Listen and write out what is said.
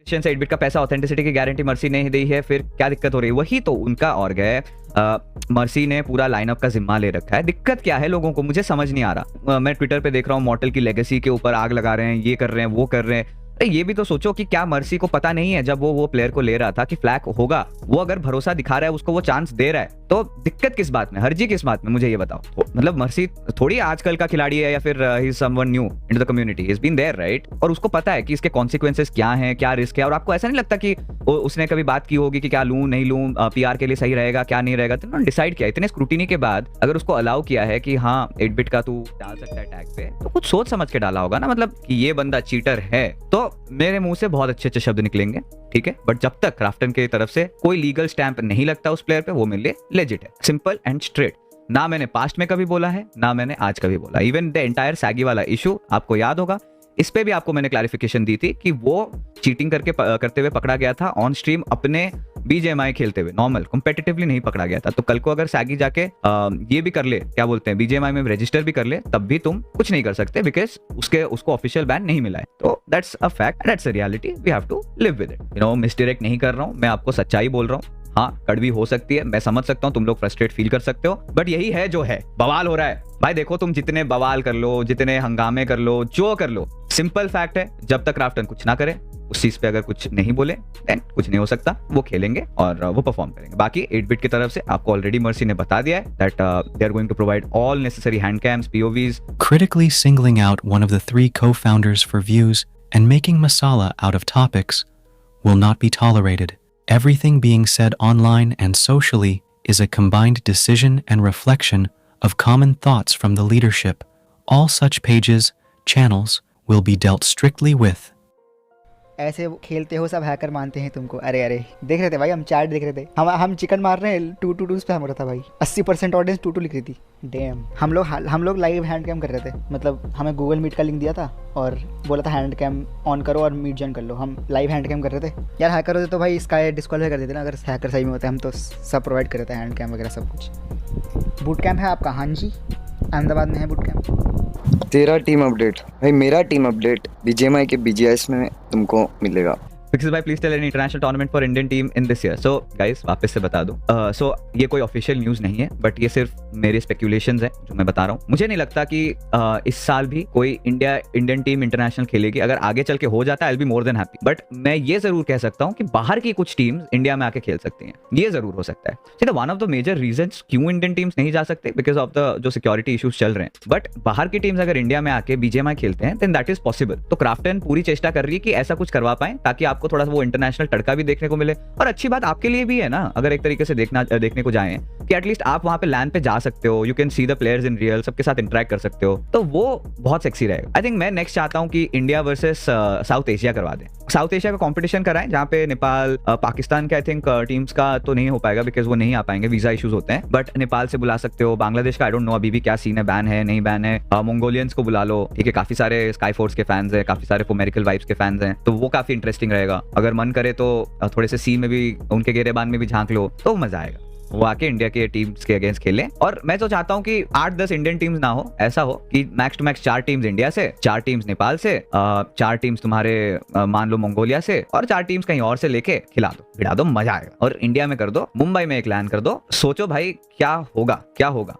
से 8 बिट का पैसा, ऑथेंटिसिटी की गारंटी मर्सी ने ही दी है, फिर क्या दिक्कत हो रही है? वही तो उनका ऑर्ग है। मर्सी ने पूरा लाइनअप का जिम्मा ले रखा है। दिक्कत क्या है लोगों को, मुझे समझ नहीं आ रहा। मैं ट्विटर पे देख रहा हूँ मॉर्टल की लेगेसी के ऊपर आग लगा रहे हैं, ये कर रहे हैं, वो कर रहे हैं। अरे ये भी तो सोचो कि क्या मर्सी को पता नहीं है जब वो प्लेयर को ले रहा था कि फ्लैग होगा? वो अगर भरोसा दिखा रहा है, उसको वो चांस दे रहा है, तो दिक्कत किस बात में, हर्जी किस बात में, मुझे ये बताओ। तो मतलब मर्सी थोड़ी आजकल का खिलाड़ी है या फिर he is someone new into the community, he has been there right, और उसको पता है कि इसके कॉन्सिक्वेंसेस क्या हैं, क्या रिस्क है। और आपको ऐसा नहीं लगता कि उसने कभी बात की होगी कि क्या लूं नहीं लूं, पीआर के लिए सही रहेगा क्या नहीं रहेगा? तो उन्होंने डिसाइड किया इतने स्क्रूटिनी के बाद, अगर उसको अलाउ किया है कि हाँ 8 बिट का तू डाल सकता है टैग पे, तो कुछ सोच समझ के डाला होगा ना, मतलब कि ये बंदा चीटर है। तो मेरे मुंह से बहुत अच्छे अच्छे शब्द निकलेंगे, ठीक है, बट जब तक क्राफ्टन की तरफ से कोई लीगल स्टैंप नहीं लगता उस प्लेयर पे, वो मेरे लिए लेजिट है, सिंपल एंड स्ट्रेट। ना मैंने पास्ट में कभी बोला है, ना मैंने आज कभी बोला। इवन द एंटायर सैगी वाला इशू आपको याद होगा, इस पे भी आपको मैंने क्लैरिफिकेशन दी थी कि वो चीटिंग करते हुए पकड़ा गया था ऑन स्ट्रीम, अपने बीजेएमआई खेलते हुए, नॉर्मल कॉम्पिटिटिवली नहीं पकड़ा गया था। तो कल को अगर सैगी जाके ये भी कर ले, क्या बोलते हैं, बीजेएमआई में रजिस्टर भी कर ले, तब भी तुम कुछ नहीं कर सकते, बिकॉज उसको ऑफिशियल बैन नहीं मिला है। तो that's a fact, that's a reality, we have to live with it. You know, misdirect नहीं कर रहा हूँ मैं, आपको सच्चाई बोल रहा हूँ। हाँ, कड़वी हो सकती है, मैं समझ सकता हूँ, तुम लोग फ्रस्ट्रेट फील कर सकते हो, बट यही है जो है। बवाल हो रहा है भाई, देखो तुम जितने बवाल कर लो, जितने हंगामे कर लो, जो कर लो, सिंपल फैक्ट है, जब तक क्राफ्टन कुछ ना करे, उस चीज पे अगर कुछ नहीं बोले, देन कुछ नहीं हो सकता। वो खेलेंगे और वो परफॉर्म करेंगे। बाकी 8 बिट की तरफ से आपको ऑलरेडी मर्सी ने बता दिया है that they are going to provide all necessary hand cams, POVs. Critically singling out one of the 3 co-founders for views and making masala out of topics will not be tolerated. Everything being said online and socially is a combined decision and reflection of common thoughts from the leadership. All such pages, channels will be dealt strictly with. ऐसे खेलते हो सब hacker मानते हैं तुमको। अरे अरे देख रहे थे भाई, हम चैट देख रहे थे, हम चिकन मार रहे हैं, 2 पे हम रहा था भाई, 80% ऑडियंस 2 लिख रही थी। डैम, हम लोग लाइव हैंड कैम कर रहे थे, मतलब हमें गूगल मीट का लिंक दिया था और बोला था हैंड कैम ऑन करो और मीट ज्वाइन कर लो। हम लाइव हैंड कैम कर रहे थे। यार हैकर होते तो भाई स्काई डिस्क्वालीफाई कर देते ना, अगर हैकर सही में होते हम तो सब प्रोवाइड कर देते हैं, हैंड कैम वगैरह सब कुछ। बूट कैंप है आपका? हाँ जी, अहमदाबाद में है बूट कैंप। तेरा टीम अपडेट भाई, मेरा टीम अपडेट बीजेएमआई के बीजीएस में तुमको मिलेगा। Pixel भाई, please tell any international tournament for Indian team in this year. So guys, वापस से बता दूं, ये कोई ऑफिशियल न्यूज नहीं है, बट ये सिर्फ मेरे स्पेक्यूलेशंस हैं जो मैं बता रहा हूँ। मुझे नहीं लगता कि इस साल भी कोई इंडियन टीम इंटरनेशनल खेलेगी। अगर आगे चल के हो जाता है, I will be more than happy, but मैं ये जरूर कह सकता हूँ कि बाहर की कुछ टीम्स इंडिया में आके खेल सकती हैं, ये जरूर हो सकता है। सीधा one of the major reasons क्यों इंडियन टीम्स नहीं जा सकते, बिकॉज ऑफ द जो सिक्योरिटी इश्यूज चल रहे हैं। बट बाहर की टीम्स अगर इंडिया में आके बीजेएमआई खेलते हैं, देन दैट इज पॉसिबल। तो क्राफ्टन पूरी चेष्टा कर रही है कि ऐसा कुछ करवा पाए, ताकि आपको थोड़ा सा वो इंटरनेशनल तड़का भी देखने को मिले। और अच्छी बात आपके लिए भी है ना, अगर एक तरीके से देखने को जाएं, कि एटलीस्ट आप वहां पे लैंड पे जा सकते हो, you can see the players in real, सबके साथ इंटरेक्ट कर सकते हो, तो वो बहुत सेक्सी रहेगा। आई थिंक मैं नेक्स्ट चाहता हूं कि इंडिया वर्सेस साउथ एशिया करवा दें। साउथ एशिया का कंपटीशन कराएं, जहां पे नेपाल, पाकिस्तान के आई थिंक टीम्स का तो नहीं हो पाएगा, बिकॉज वो नहीं आ पाएंगे, वीजा इश्यूज होते हैं। बट नेपाल से बुला सकते हो, बांग्लादेश का आई डोंट नो अभी भी क्या सीन है, बैन है नहीं बैन है। मंगोलियंस को बुला लो, ठीक है, काफी सारे स्काई फोर्स के फैंस हैं, काफी सारे पोमेरिकल वाइब्स के फैंस हैं, तो वो काफी इंटरेस्टिंग रहेगा। अगर मन करे तो थोड़े से सी में भी, उनके गिरेबान में भी झांक लो, तो मजा आएगा। वो आके इंडिया के टीम्स के अगेंस्ट खेलें। और मैं तो चाहता हूं कि 8-10 इंडियन टीम्स ना हो, ऐसा हो कि max to max 4 teams India से, 4 टीम्स नेपाल से, 4 टीम्स तुम्हारे मान लो मंगोलिया से, और 4 टीम्स कहीं और से लेके खिला दो, भिड़ा दो, मजा आएगा। और इंडिया में कर दो, मुंबई में एक लैंड कर दो, सोचो भाई क्या होगा, क्या होगा।